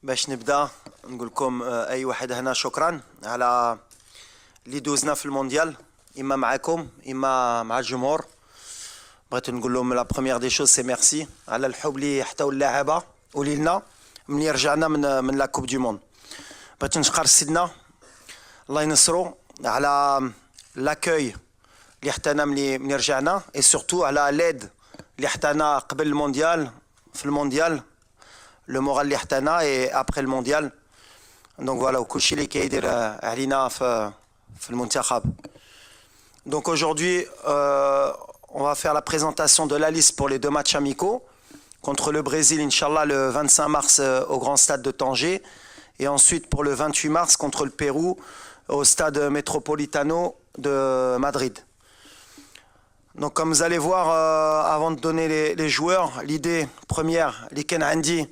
باش نبدا نقول لكم اي واحد هنا شكرا على اللي دوزنا في المونديال، اما معاكم اما مع الجمهور. بغيت نقول لهم لا بروميير دي شوز سي ميرسي على الحب اللي حتاو اللاعبه ولينا ملي رجعنا من لا كوب دو موند. بغيت نشكر سيدنا الله ينصرو على لاكوي اللي حتانا ملي رجعنا، اي سورتو على ليد اللي حتانا قبل المونديال في المونديال، لو مورال اللي حتانا اي ابري المونديال. دونك فوالا وكلشي اللي كيدير علينا في المنتخب. Donc aujourd'hui, on va faire la présentation de la liste pour les deux matchs amicaux contre le Brésil, Inch'Allah, le 25 mars au Grand Stade de Tanger, et ensuite pour le 28 mars contre le Pérou au Stade Metropolitano de Madrid. Donc comme vous allez voir, avant de donner les joueurs, l'idée première, les Ken Andy,